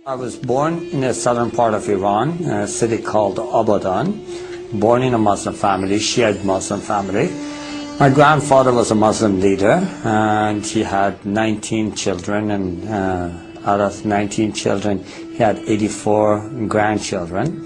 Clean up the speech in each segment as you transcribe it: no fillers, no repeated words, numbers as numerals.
I was born in the southern part of Iran, a city called Abadan, born in a Muslim family, Shiite Muslim family. My grandfather was a Muslim leader, and he had 19 children, and out of 19 children, he had 84 grandchildren.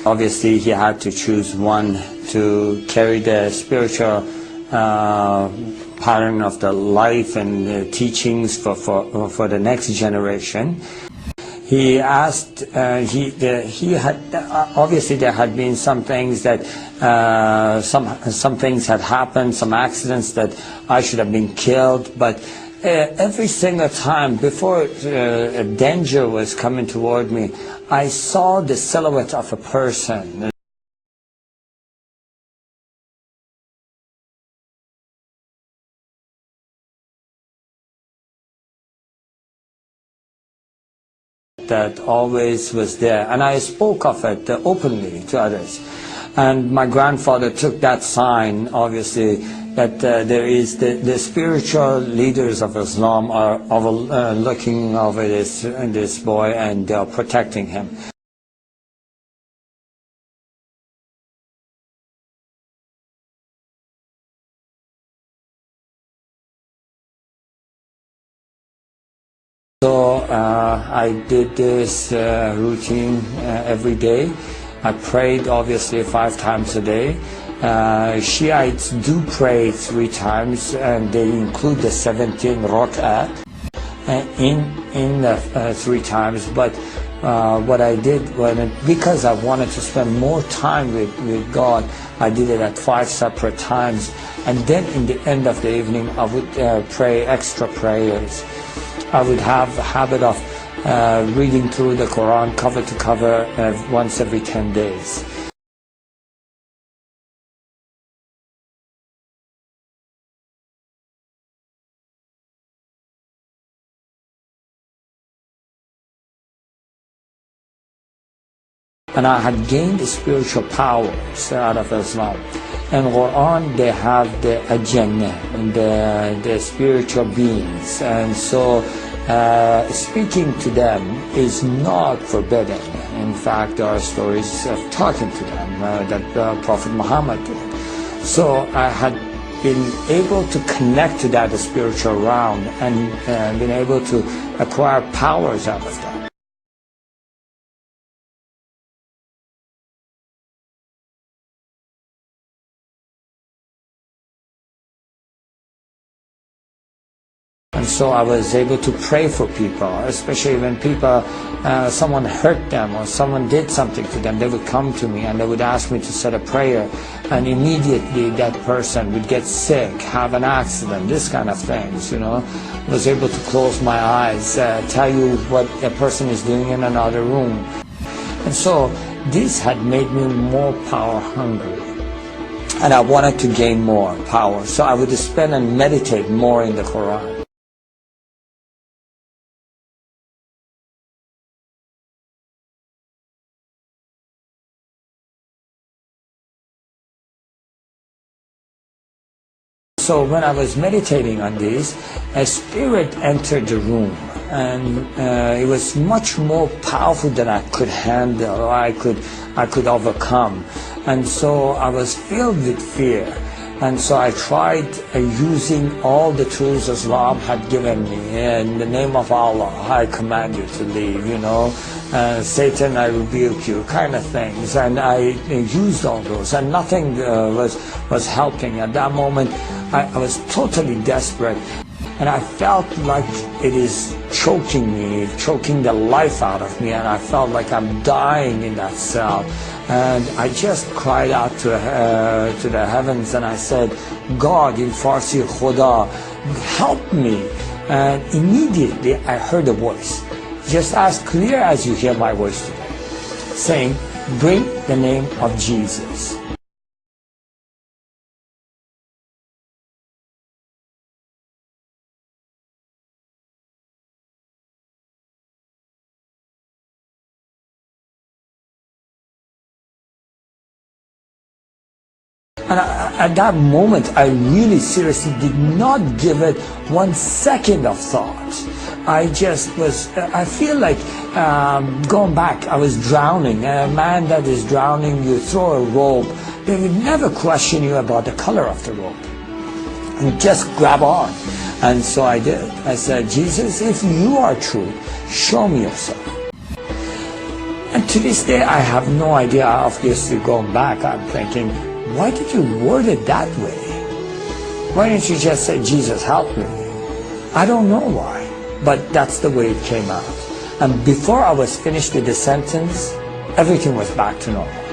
Obviously, he had to choose one to carry the spiritual pattern of the life and the teachings for the next generation. He asked, he had, obviously there had been some things that, some things had happened, some accidents that I should have been killed, but every single time before a danger was coming toward me, I saw the silhouette of a person. That always was there, and I spoke of it openly to others. And my grandfather took that sign, obviously, that there is the spiritual leaders of Islam are looking over this boy, and they are protecting him. So I did this routine every day. I prayed obviously 5 times a day. Shiites do pray 3 times, and they include the 17 rak'at in the 3 times. But what I did, because I wanted to spend more time with God, I did it at 5 separate times. And then in the end of the evening, I would pray extra prayers. I would have a habit of reading through the Quran cover to cover once every 10 days. And I had gained spiritual powers out of Islam. In Quran, they have the Jannah, and the spiritual beings, and so speaking to them is not forbidden. In fact, there are stories of talking to them that Prophet Muhammad did. So I had been able to connect to that spiritual realm and been able to acquire powers out of that. And so I was able to pray for people, especially when people, someone hurt them or someone did something to them. They would come to me and they would ask me to say a prayer, and immediately that person would get sick, have an accident, this kind of things, you know. I was able to close my eyes, tell you what a person is doing in another room. And so this had made me more power hungry. And I wanted to gain more power. So I would spend and meditate more in the Quran. So when I was meditating on this, a spirit entered the room, and it was much more powerful than I could handle, or I could overcome. And so I was filled with fear. And so I tried using all the tools Islam had given me. In the name of Allah, I command you to leave, you know. Satan, I rebuke you, kind of things. And I used all those, and nothing was helping. At that moment, I was totally desperate. And I felt like it is choking me, choking the life out of me, and I felt like I'm dying in that cell. And I just cried out to the heavens, and I said, God, in Farsi, Khuda, help me. And immediately I heard a voice, just as clear as you hear my voice today, saying, bring the name of Jesus. And at that moment, I really seriously did not give it 1 second of thought. I just was, I feel like going back, I was drowning. A man that is drowning, you throw a rope, they would never question you about the color of the rope. And just grab on. And so I did. I said, Jesus, if you are true, show me yourself. And to this day, I have no idea. Obviously, going back, I'm thinking, why did you word it that way? Why didn't you just say, Jesus, help me? I don't know why, but that's the way it came out. And before I was finished with the sentence, everything was back to normal.